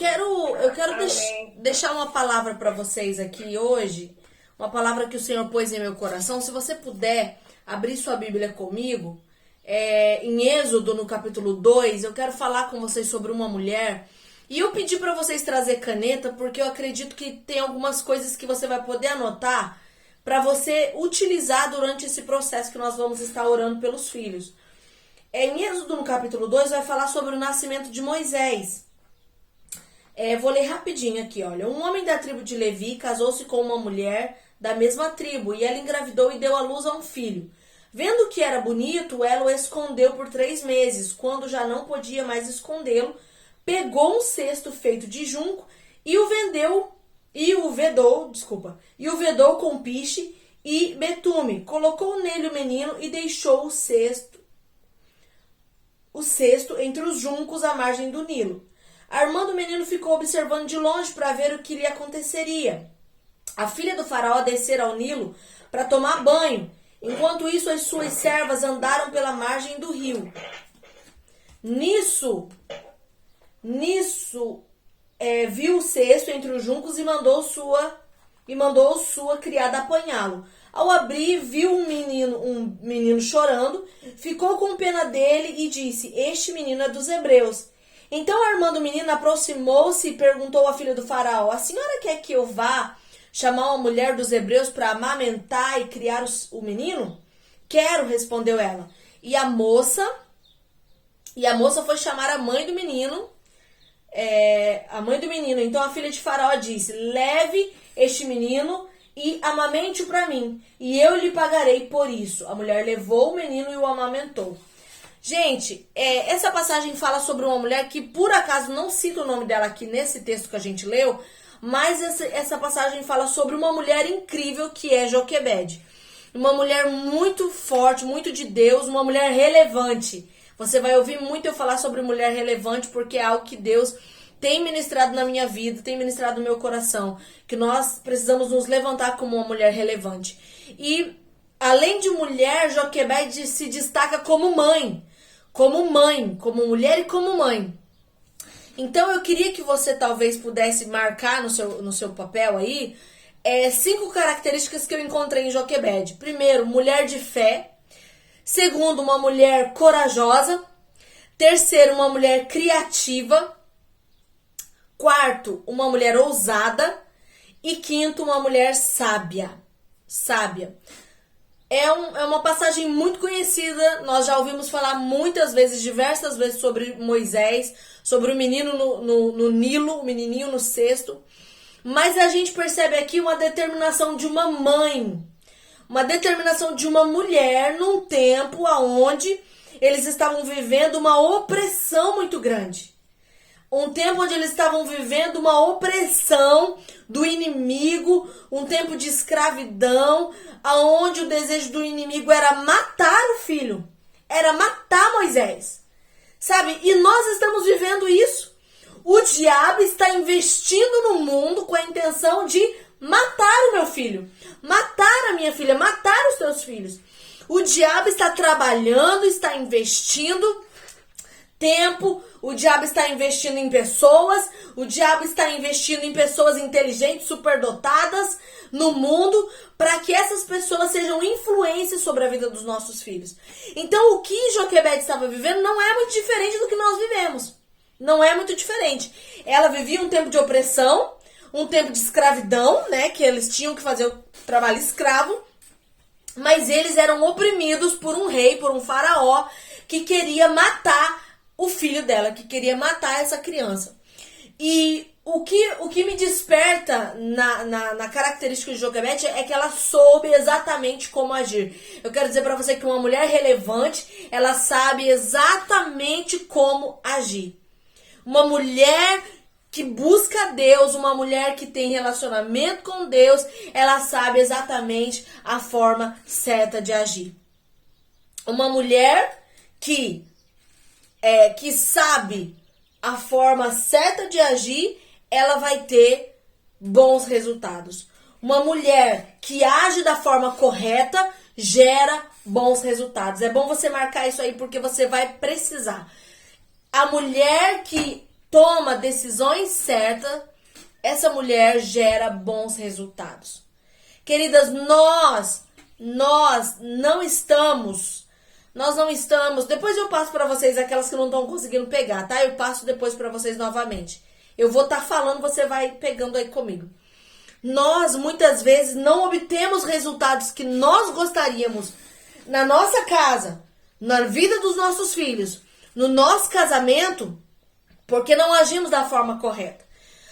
eu quero deixar uma palavra para vocês aqui hoje, uma palavra que o Senhor pôs em meu coração. Se você puder abrir sua Bíblia comigo, em Êxodo, no capítulo 2, eu quero falar com vocês sobre uma mulher. E eu pedi para vocês trazer caneta, porque eu acredito que tem algumas coisas que você vai poder anotar para você utilizar durante esse processo que nós vamos estar orando pelos filhos. Em Êxodo, no capítulo 2, vai falar sobre o nascimento de Moisés. Vou ler rapidinho aqui, olha. Um homem da tribo de Levi casou-se com uma mulher da mesma tribo, e ela engravidou e deu à luz a um filho. Vendo que era bonito, ela o escondeu por 3 meses. Quando já não podia mais escondê-lo, pegou um cesto feito de junco e o vedou com piche e betume. Colocou nele o menino e deixou o cesto entre os juncos à margem do Nilo. A irmã do menino ficou observando de longe para ver o que lhe aconteceria. A filha do faraó descera ao Nilo para tomar banho. Enquanto isso, as suas servas andaram pela margem do rio. Nisso, viu o cesto entre os juncos e mandou sua criada apanhá-lo. Ao abrir, viu um menino chorando, ficou com pena dele e disse: "Este menino é dos hebreus." Então a irmã do menino aproximou-se e perguntou à filha do faraó: "A senhora quer que eu vá chamar uma mulher dos hebreus para amamentar e criar o menino?" "Quero", respondeu ela. E a moça foi chamar a mãe do menino. Então a filha de faraó disse: "Leve este menino e amamente-o para mim, e eu lhe pagarei por isso." A mulher levou o menino e o amamentou. Gente, essa passagem fala sobre uma mulher que por acaso não cita o nome dela aqui nesse texto que a gente leu, mas essa passagem fala sobre uma mulher incrível que é Joquebede. Uma mulher muito forte, muito de Deus, uma mulher relevante. Você vai ouvir muito eu falar sobre mulher relevante, porque é algo que Deus tem ministrado na minha vida, tem ministrado no meu coração, que nós precisamos nos levantar como uma mulher relevante. E, além de mulher, Joquebede se destaca como mãe, como mulher e como mãe. Então, eu queria que você talvez pudesse marcar no seu papel aí 5 características que eu encontrei em Joquebede. Primeiro, mulher de fé. Segundo, uma mulher corajosa. Terceiro, uma mulher criativa. Quarto, uma mulher ousada. E quinto, uma mulher sábia. É uma passagem muito conhecida. Nós já ouvimos falar muitas vezes, diversas vezes, sobre Moisés, sobre o menino no Nilo, o menininho no cesto. Mas a gente percebe aqui uma determinação de uma mãe, uma determinação de uma mulher num tempo onde eles estavam vivendo uma opressão muito grande. Um tempo onde eles estavam vivendo uma opressão do inimigo, um tempo de escravidão, onde o desejo do inimigo era matar o filho, era matar Moisés, sabe? E nós estamos vivendo isso. O diabo está investindo no mundo com a intenção de matar o meu filho, matar a minha filha, matar os teus filhos. O diabo está trabalhando, está investindo tempo, o diabo está investindo em pessoas, o diabo está investindo em pessoas inteligentes, superdotadas no mundo, para que essas pessoas sejam influências sobre a vida dos nossos filhos. Então, o que Joquebede estava vivendo não é muito diferente do que nós vivemos. Não é muito diferente. Ela vivia um tempo de opressão, um tempo de escravidão, né, que eles tinham que fazer o trabalho escravo, mas eles eram oprimidos por um rei, por um faraó, que queria matar o filho dela, que queria matar essa criança. E o que me desperta na característica de Joquebede é que ela soube exatamente como agir. Eu quero dizer para você que uma mulher relevante, ela sabe exatamente como agir. Uma mulher que busca Deus, uma mulher que tem relacionamento com Deus, ela sabe exatamente a forma certa de agir. Uma mulher que sabe a forma certa de agir, ela vai ter bons resultados. Uma mulher que age da forma correta gera bons resultados. É bom você marcar isso aí porque você vai precisar. A mulher que toma decisões certas, essa mulher gera bons resultados. Queridas, nós não estamos, depois eu passo para vocês aquelas que não estão conseguindo pegar, tá? Eu passo depois para vocês novamente. Eu vou estar falando, você vai pegando aí comigo. Nós, muitas vezes, não obtemos resultados que nós gostaríamos na nossa casa, na vida dos nossos filhos, no nosso casamento, porque não agimos da forma correta.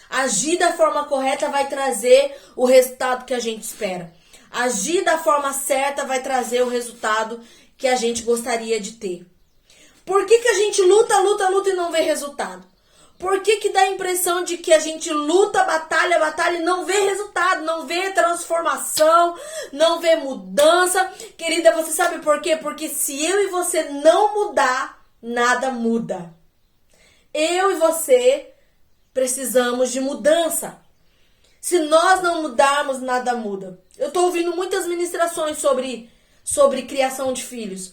Agir da forma correta vai trazer o resultado que a gente espera. Agir da forma certa vai trazer o resultado que a gente gostaria de ter. Por que a gente luta e não vê resultado? Por que dá a impressão de que a gente luta, batalha e não vê resultado, não vê transformação, não vê mudança? Querida, você sabe por quê? Porque se eu e você não mudar, nada muda. Eu e você precisamos de mudança. Se nós não mudarmos, nada muda. Eu estou ouvindo muitas ministrações sobre criação de filhos.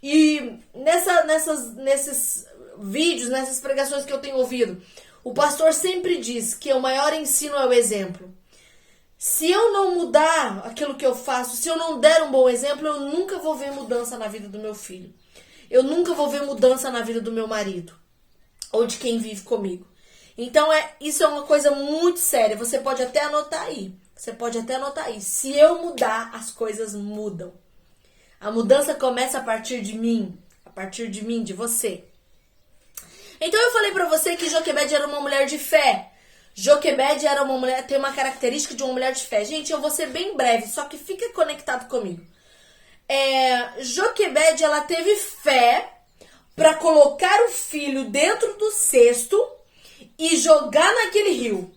E nesses vídeos, nessas pregações que eu tenho ouvido, o pastor sempre diz que o maior ensino é o exemplo. Se eu não mudar aquilo que eu faço, se eu não der um bom exemplo, eu nunca vou ver mudança na vida do meu filho. Eu nunca vou ver mudança na vida do meu marido ou de quem vive comigo. Então, isso é uma coisa muito séria. Você pode até anotar aí. Se eu mudar, as coisas mudam. A mudança começa a partir de mim, de você. Então eu falei pra você que Joquebede era uma mulher de fé. Joquebede era uma mulher, tem uma característica de uma mulher de fé. Gente, eu vou ser bem breve, só que fica conectado comigo. Joquebede, ela teve fé pra colocar o filho dentro do cesto e jogar naquele rio.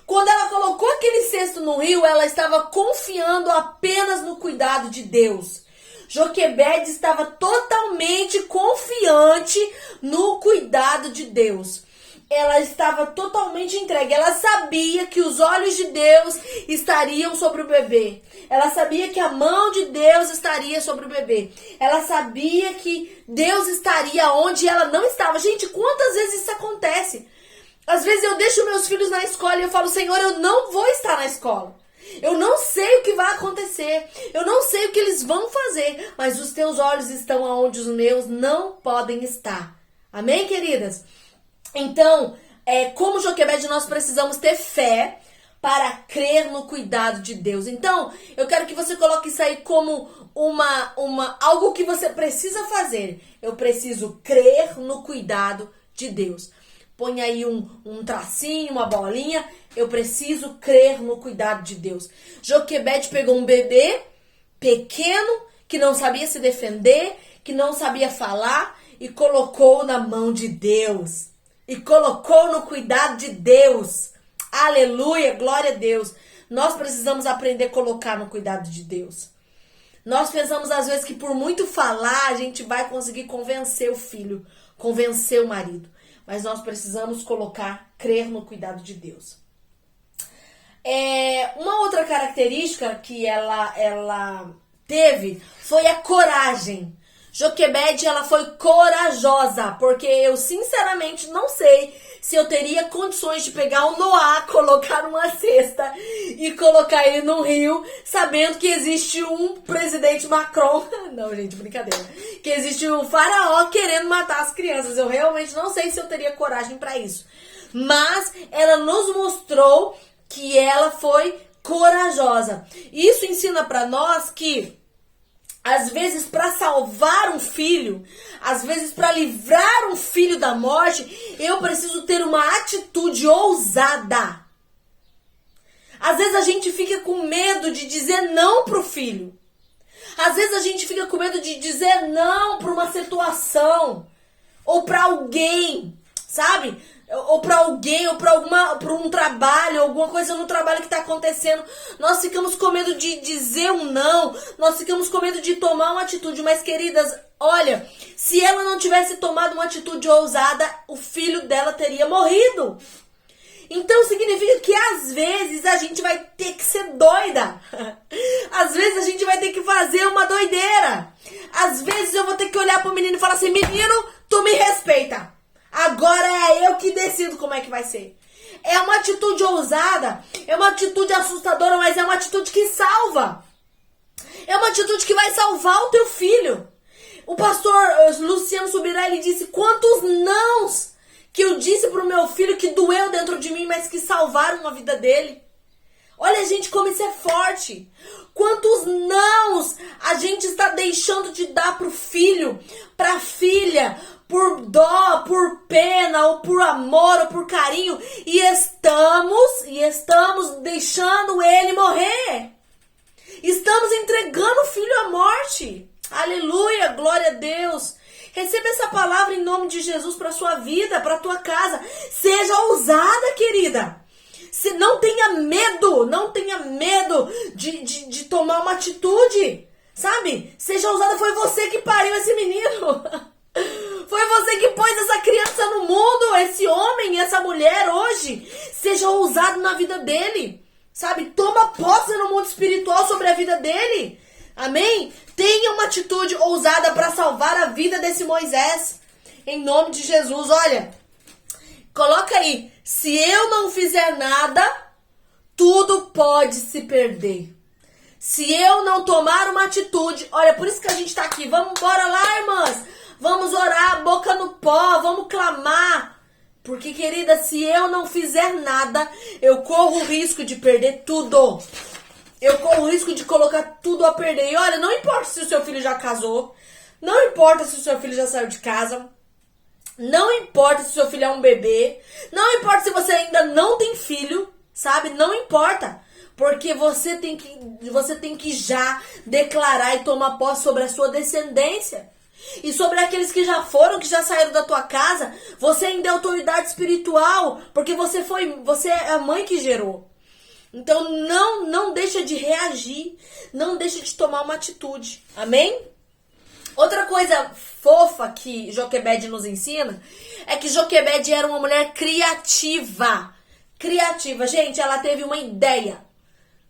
Quando ela colocou aquele cesto no rio, ela estava confiando apenas no cuidado de Deus. Joquebede estava totalmente confiante no cuidado de Deus. Ela estava totalmente entregue. Ela sabia que os olhos de Deus estariam sobre o bebê. Ela sabia que a mão de Deus estaria sobre o bebê. Ela sabia que Deus estaria onde ela não estava. Gente, quantas vezes isso acontece? Às vezes eu deixo meus filhos na escola e eu falo, Senhor, eu não vou estar na escola. Eu não sei o que vai acontecer. Eu não sei o que eles vão fazer. Mas os teus olhos estão aonde os meus não podem estar. Amém, queridas? Então, como Joquebede, nós precisamos ter fé para crer no cuidado de Deus. Então, eu quero que você coloque isso aí como algo que você precisa fazer. Eu preciso crer no cuidado de Deus. Põe aí um tracinho, uma bolinha. Eu preciso crer no cuidado de Deus. Joquebede pegou um bebê pequeno, que não sabia se defender, que não sabia falar, e colocou na mão de Deus. E colocou no cuidado de Deus. Aleluia, glória a Deus. Nós precisamos aprender a colocar no cuidado de Deus. Nós pensamos às vezes que por muito falar, a gente vai conseguir convencer o filho, convencer o marido. Mas nós precisamos crer no cuidado de Deus. Uma outra característica que ela teve foi a coragem. Joquebede, ela foi corajosa, porque eu sinceramente não sei se eu teria condições de pegar o Noá, colocar numa cesta e colocar ele num rio, sabendo que existe um presidente Macron, não gente, brincadeira, que existe um faraó querendo matar as crianças. Eu realmente não sei se eu teria coragem para isso, mas ela nos mostrou que ela foi corajosa. Isso ensina para nós que às vezes, para salvar um filho, às vezes, para livrar um filho da morte, eu preciso ter uma atitude ousada. Às vezes, a gente fica com medo de dizer não pro filho. Às vezes, a gente fica com medo de dizer não para uma situação. Ou para alguém, sabe? Ou para alguém, ou para um trabalho, alguma coisa no trabalho que está acontecendo. Nós ficamos com medo de dizer um não, nós ficamos com medo de tomar uma atitude. Mas, queridas, olha, se ela não tivesse tomado uma atitude ousada, o filho dela teria morrido. Então, significa que às vezes a gente vai ter que ser doida. Às vezes a gente vai ter que fazer uma doideira. Às vezes eu vou ter que olhar pro menino e falar assim, menino, tu me respeita. Agora é eu que decido como é que vai ser. É uma atitude ousada, é uma atitude assustadora, mas é uma atitude que salva. É uma atitude que vai salvar o teu filho. O pastor Luciano Subirá, ele disse, quantos nãos que eu disse pro meu filho que doeu dentro de mim, mas que salvaram a vida dele. Olha, gente, como isso é forte. Quantos nãos a gente está deixando de dar pro filho, pra filha, por dó, por pena, ou por amor, ou por carinho, e estamos deixando ele morrer. Estamos entregando o filho à morte. Aleluia, glória a Deus. Receba essa palavra em nome de Jesus para sua vida, para tua casa. Seja ousada, querida. Não tenha medo, não tenha medo de tomar uma atitude, sabe? Seja ousada, foi você que pariu esse menino. Foi você que pôs essa criança no mundo, esse homem, essa mulher hoje. Seja ousado na vida dele, sabe? Toma posse no mundo espiritual sobre a vida dele. Amém? Tenha uma atitude ousada para salvar a vida desse Moisés. Em nome de Jesus, olha. Coloca aí. Se eu não fizer nada, tudo pode se perder. Se eu não tomar uma atitude, olha, por isso que a gente tá aqui. Vamos embora lá, irmãs. Vamos orar, boca no pó, vamos clamar. Porque, querida, se eu não fizer nada, eu corro o risco de perder tudo. Eu corro o risco de colocar tudo a perder. E olha, não importa se o seu filho já casou, não importa se o seu filho já saiu de casa, não importa se o seu filho é um bebê, não importa se você ainda não tem filho, sabe? Não importa. Porque você tem que já declarar e tomar posse sobre a sua descendência. E sobre aqueles que já foram, que já saíram da tua casa, você ainda é autoridade espiritual, porque você é a mãe que gerou. Então não deixa de reagir, não deixa de tomar uma atitude. Amém? Outra coisa fofa que Joquebede nos ensina é que Joquebede era uma mulher criativa. Criativa, gente, ela teve uma ideia.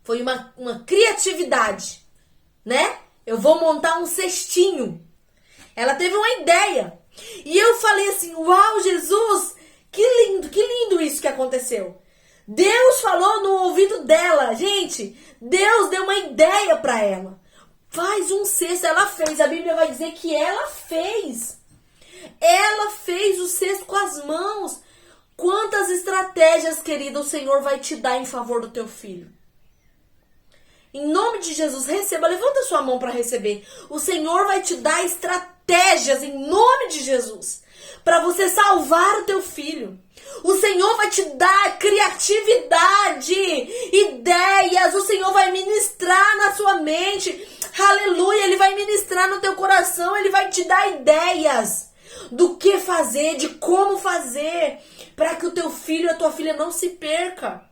Foi uma criatividade, né? Eu vou montar um cestinho. Ela teve uma ideia. E eu falei assim, uau, Jesus, que lindo isso que aconteceu. Deus falou no ouvido dela. Gente, Deus deu uma ideia para ela. Faz um cesto. Ela fez. A Bíblia vai dizer que ela fez. Ela fez o cesto com as mãos. Quantas estratégias, querida, o Senhor vai te dar em favor do teu filho. Em nome de Jesus, receba. Levanta sua mão para receber. O Senhor vai te dar estratégias em nome de Jesus. Para você salvar o teu filho. O Senhor vai te dar criatividade, ideias. O Senhor vai ministrar na sua mente. Aleluia, Ele vai ministrar no teu coração. Ele vai te dar ideias do que fazer, de como fazer, para que o teu filho e a tua filha não se perca.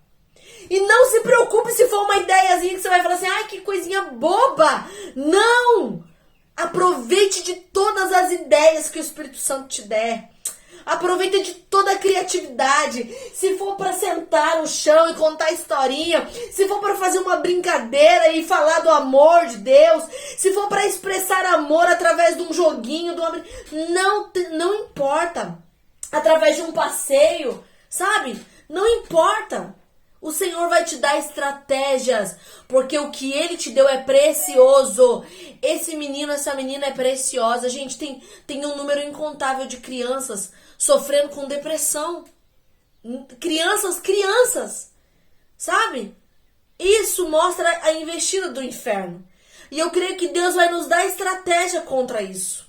E não se preocupe se for uma ideiazinha que você vai falar assim, ai, que coisinha boba. Não! Aproveite de todas as ideias que o Espírito Santo te der. Aproveita de toda a criatividade. Se for para sentar no chão e contar historinha, se for para fazer uma brincadeira e falar do amor de Deus, se for para expressar amor através de um joguinho, não importa. Através de um passeio, sabe? Não importa. O Senhor vai te dar estratégias, porque o que Ele te deu é precioso. Esse menino, essa menina é preciosa. Gente, tem um número incontável de crianças sofrendo com depressão. Crianças, sabe? Isso mostra a investida do inferno. E eu creio que Deus vai nos dar estratégia contra isso.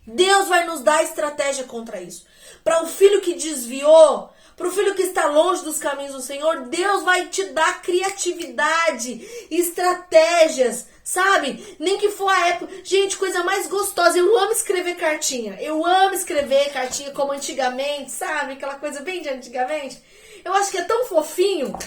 Deus vai nos dar estratégia contra isso. Para o filho que desviou, para o filho que está longe dos caminhos do Senhor, Deus vai te dar criatividade, estratégias, sabe? Nem que for a época. Gente, coisa mais gostosa. Eu amo escrever cartinha. Eu amo escrever cartinha como antigamente, sabe? Aquela coisa bem de antigamente. Eu acho que é tão fofinho.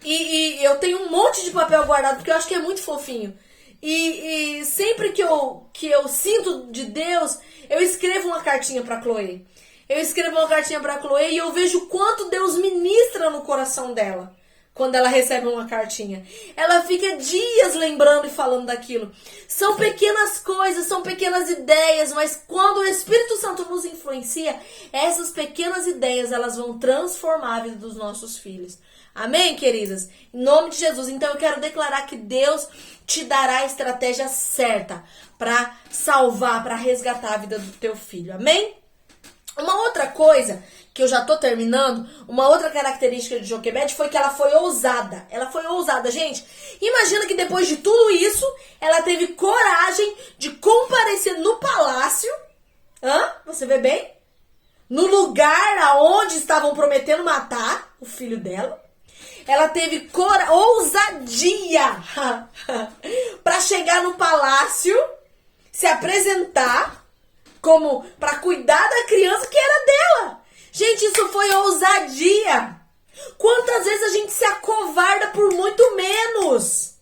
E eu tenho um monte de papel guardado, porque eu acho que é muito fofinho. E sempre que eu sinto de Deus, eu escrevo uma cartinha para Chloe. Eu escrevo uma cartinha para Chloe e eu vejo quanto Deus ministra no coração dela. quando ela recebe uma cartinha. Ela fica dias lembrando e falando daquilo. São pequenas coisas, são pequenas ideias, mas quando o Espírito Santo nos influencia, essas pequenas ideias, elas vão transformar a vida dos nossos filhos. Amém, queridas? Em nome de Jesus. Então eu quero declarar que Deus te dará a estratégia certa para salvar, para resgatar a vida do teu filho. Amém? Uma outra coisa, que eu já tô terminando, uma outra característica de Joquebede foi que ela foi ousada. Ela foi ousada, gente. Imagina que depois de tudo isso, ela teve coragem de comparecer no palácio. Você vê bem? No lugar aonde estavam prometendo matar o filho dela. Ela teve ousadia para chegar no palácio, se apresentar como para cuidar da criança que era dela. Gente, isso foi ousadia. Quantas vezes a gente se acovarda por muito menos?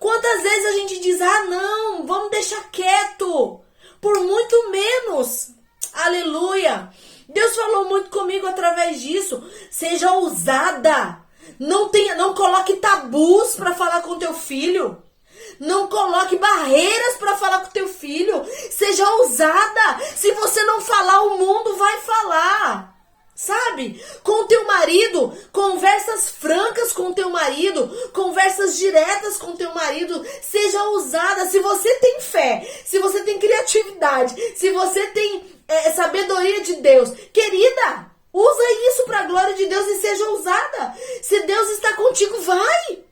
Quantas vezes a gente diz, não, vamos deixar quieto, por muito menos. Aleluia. Deus falou muito comigo através disso. Seja ousada. Não coloque tabus para falar com teu filho. Não coloque barreiras para falar com teu filho. Seja ousada. Se você não falar, o mundo vai falar. Sabe? Com o teu marido, conversas francas com o teu marido, conversas diretas com o teu marido. Seja ousada. Se você tem fé, se você tem criatividade, se você tem sabedoria de Deus, querida, usa isso para a glória de Deus e seja ousada. Se Deus está contigo, vai.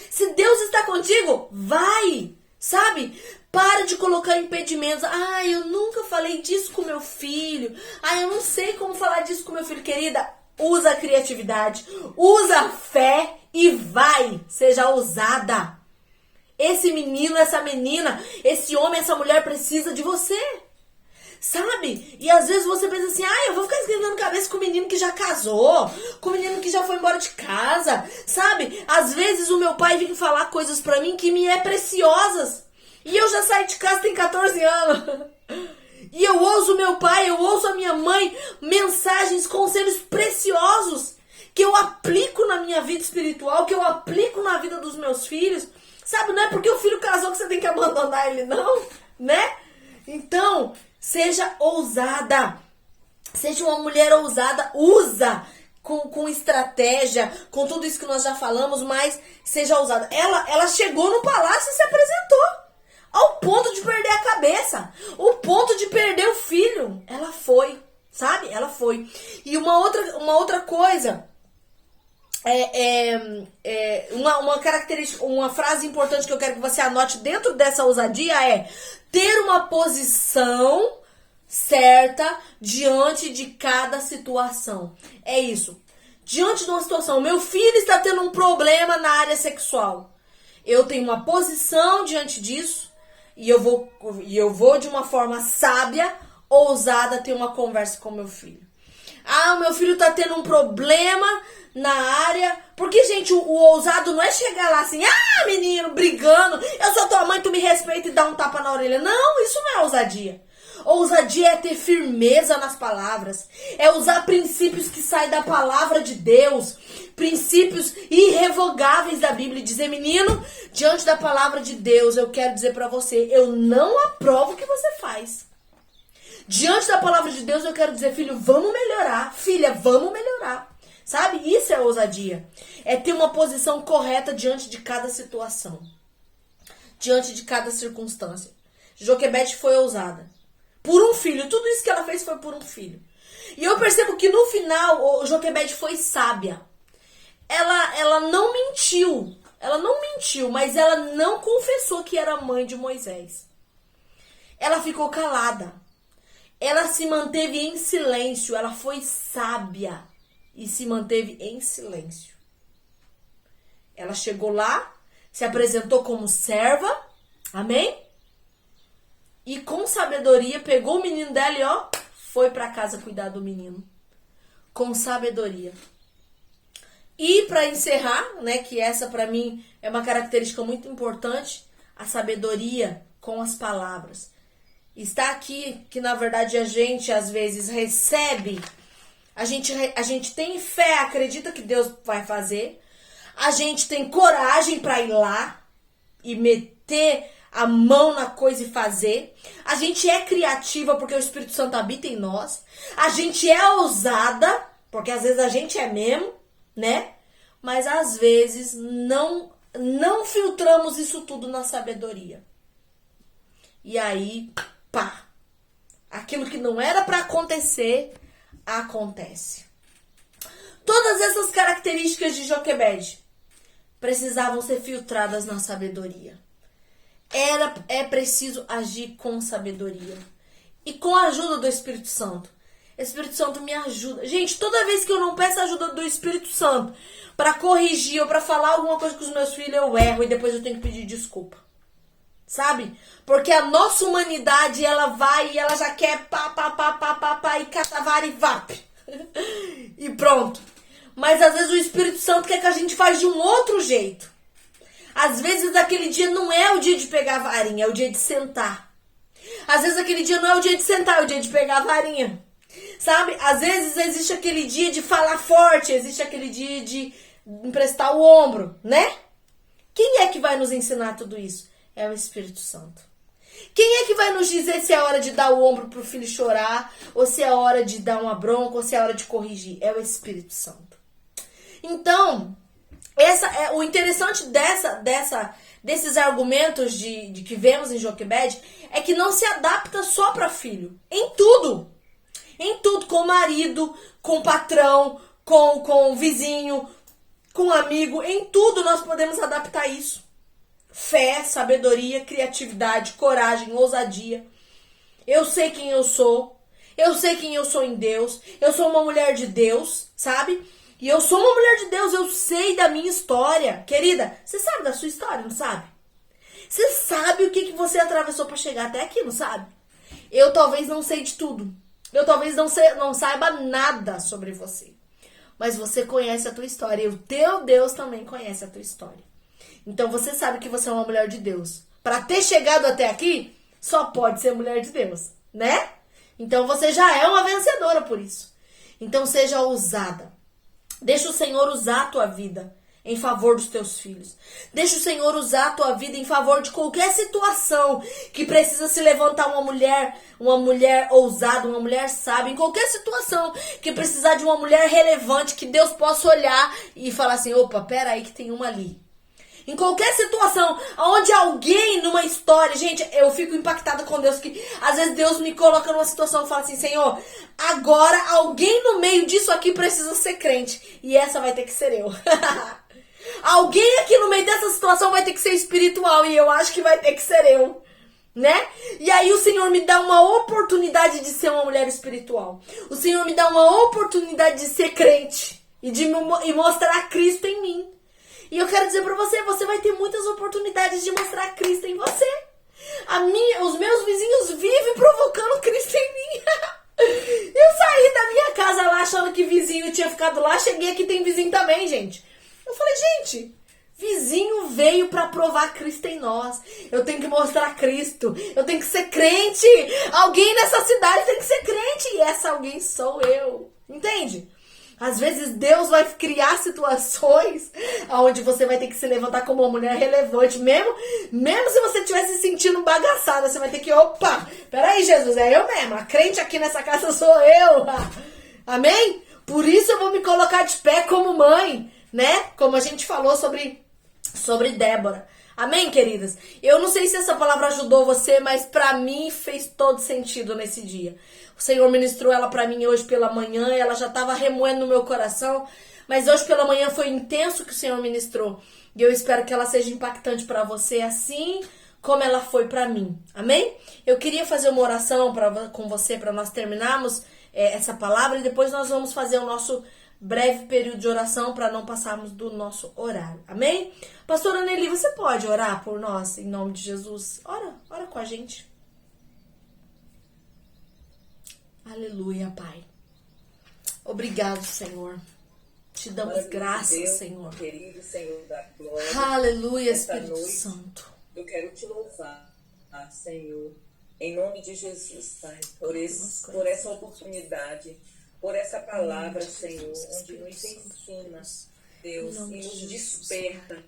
Se Deus está contigo, vai. Sabe? Para de colocar impedimentos. Eu nunca falei disso com meu filho. Eu não sei como falar disso com meu filho. Querida, usa a criatividade, usa a fé e vai. Seja ousada. Esse menino, essa menina, esse homem, essa mulher precisa de você. Sabe? E às vezes você pensa assim, eu vou ficar esquentando cabeça com o menino que já casou, com o menino que já foi embora de casa, sabe? Às vezes o meu pai vem falar coisas pra mim que me é preciosas. E eu já saí de casa tem 14 anos. E eu ouço o meu pai, eu ouço a minha mãe, mensagens, conselhos preciosos que eu aplico na minha vida espiritual, que eu aplico na vida dos meus filhos. Sabe? Não é porque o filho casou que você tem que abandonar ele, não, né? Então, seja ousada. Seja uma mulher ousada. Usa com estratégia, com tudo isso que nós já falamos, mas seja ousada. Ela chegou no palácio e se apresentou. Ao ponto de perder a cabeça. O ponto de perder o filho. Ela foi. Sabe? Ela foi. E uma outra coisa. Uma característica, uma frase importante que eu quero que você anote dentro dessa ousadia é ter uma posição certa diante de cada situação. É isso. Diante de uma situação, meu filho está tendo um problema na área sexual. Eu tenho uma posição diante disso e eu vou de uma forma sábia, ousada, ter uma conversa com meu filho. O meu filho está tendo um problema na área. Porque, gente, o ousado não é chegar lá assim, menino, brigando, eu sou tua mãe, tu me respeita e dá um tapa na orelha. Não, isso não é ousadia. Ousadia é ter firmeza nas palavras. É usar princípios que saem da palavra de Deus. Princípios irrevogáveis da Bíblia. E dizer, menino, diante da palavra de Deus, eu quero dizer pra você, eu não aprovo o que você faz. Diante da palavra de Deus, eu quero dizer, filho, vamos melhorar. Filha, vamos melhorar. Sabe? Isso é ousadia. É ter uma posição correta diante de cada situação. Diante de cada circunstância. Joquebede foi ousada. Por um filho. Tudo isso que ela fez foi por um filho. E eu percebo que no final, o Joquebede foi sábia. Ela não mentiu. Ela não mentiu, mas ela não confessou que era mãe de Moisés. Ela ficou calada. Ela se manteve em silêncio. Ela foi sábia e se manteve em silêncio. Ela chegou lá, se apresentou como serva, amém? E com sabedoria pegou o menino dela e foi para casa cuidar do menino. Com sabedoria. E para encerrar, né, que essa para mim é uma característica muito importante, a sabedoria com as palavras. Está aqui que na verdade a gente às vezes recebe, a gente tem fé, acredita que Deus vai fazer, A gente tem coragem para ir lá e meter a mão na coisa e fazer. A gente é criativa porque o Espírito Santo habita em nós. A gente é ousada, porque às vezes a gente é mesmo, né? Mas às vezes não filtramos isso tudo na sabedoria. E aí, pá, aquilo que não era para acontecer, acontece. Todas essas características de Joquebede precisavam ser filtradas na sabedoria. É preciso agir com sabedoria. E com a ajuda do Espírito Santo. O Espírito Santo me ajuda. Gente, toda vez que eu não peço a ajuda do Espírito Santo para corrigir ou para falar alguma coisa com os meus filhos, eu erro e depois eu tenho que pedir desculpa. Sabe? Porque a nossa humanidade, ela vai e ela já quer pá, e catavar e vap. E pronto. Mas às vezes o Espírito Santo quer que a gente faz de um outro jeito. Às vezes aquele dia não é o dia de pegar a varinha, é o dia de sentar. Às vezes aquele dia não é o dia de sentar, é o dia de pegar a varinha. Sabe? Às vezes existe aquele dia de falar forte, existe aquele dia de emprestar o ombro, né? Quem é que vai nos ensinar tudo isso? É o Espírito Santo. Quem é que vai nos dizer se é hora de dar o ombro pro filho chorar, ou se é hora de dar uma bronca, ou se é hora de corrigir? É o Espírito Santo. Então, o interessante desses argumentos de que vemos em Joquebede é que não se adapta só para filho. Em tudo. Em tudo. Com o marido, com o patrão, com o vizinho, com o amigo. Em tudo nós podemos adaptar isso. Fé, sabedoria, criatividade, coragem, ousadia. Eu sei quem eu sou. Eu sei quem eu sou em Deus. Eu sou uma mulher de Deus, sabe? E eu sou uma mulher de Deus. Eu sei da minha história. Querida, você sabe da sua história, não sabe? Você sabe o que você atravessou para chegar até aqui, não sabe? Eu talvez não sei de tudo. Eu talvez não saiba nada sobre você. Mas você conhece a tua história. E o teu Deus também conhece a tua história. Então você sabe que você é uma mulher de Deus. Para ter chegado até aqui, só pode ser mulher de Deus, né? Então você já é uma vencedora por isso. Então seja ousada. Deixa o Senhor usar a tua vida em favor dos teus filhos. Deixa o Senhor usar a tua vida em favor de qualquer situação que precisa se levantar uma mulher ousada, uma mulher sábia, em qualquer situação que precisar de uma mulher relevante, que Deus possa olhar e falar assim, opa, pera aí que tem uma ali. Em qualquer situação, onde alguém numa história... Gente, eu fico impactada com Deus, que às vezes Deus me coloca numa situação e fala assim, Senhor, agora alguém no meio disso aqui precisa ser crente. E essa vai ter que ser eu. Alguém aqui no meio dessa situação vai ter que ser espiritual. E eu acho que vai ter que ser eu. Né? E aí o Senhor me dá uma oportunidade de ser uma mulher espiritual. O Senhor me dá uma oportunidade de ser crente. E mostrar Cristo em mim. E eu quero dizer pra você, você vai ter muitas oportunidades de mostrar Cristo em você. Os meus vizinhos vivem provocando Cristo em mim. Eu saí da minha casa lá achando que vizinho tinha ficado lá. Cheguei aqui, tem vizinho também, gente. Eu falei, gente, vizinho veio pra provar Cristo em nós. Eu tenho que mostrar Cristo. Eu tenho que ser crente. Alguém nessa cidade tem que ser crente. E essa alguém sou eu. Entende? Às vezes Deus vai criar situações onde você vai ter que se levantar como uma mulher relevante. Mesmo se você estiver se sentindo bagaçada, você vai ter que, opa, peraí, Jesus, é eu mesmo. A crente aqui nessa casa sou eu. Amém? Por isso eu vou me colocar de pé como mãe, né? Como a gente falou sobre Débora. Amém, queridas? Eu não sei se essa palavra ajudou você, mas pra mim fez todo sentido nesse dia. O Senhor ministrou ela pra mim hoje pela manhã, ela já estava remoendo no meu coração, mas hoje pela manhã foi intenso que o Senhor ministrou. E eu espero que ela seja impactante pra você, assim como ela foi pra mim. Amém? Eu queria fazer uma oração com você para nós terminarmos essa palavra e depois nós vamos fazer o nosso breve período de oração para não passarmos do nosso horário. Amém? Pastora Nelly, você pode orar por nós em nome de Jesus? Ora com a gente. Aleluia, Pai. Obrigado, Senhor. Te damos graças, Deus, Senhor. Querido Senhor da glória. Aleluia, Esta Espírito noite, Santo. Eu quero te louvar, Senhor, em nome de Jesus, Pai, por essa oportunidade, por essa palavra, Senhor, onde nos ensina Deus, Em nome e de nos Jesus, desperta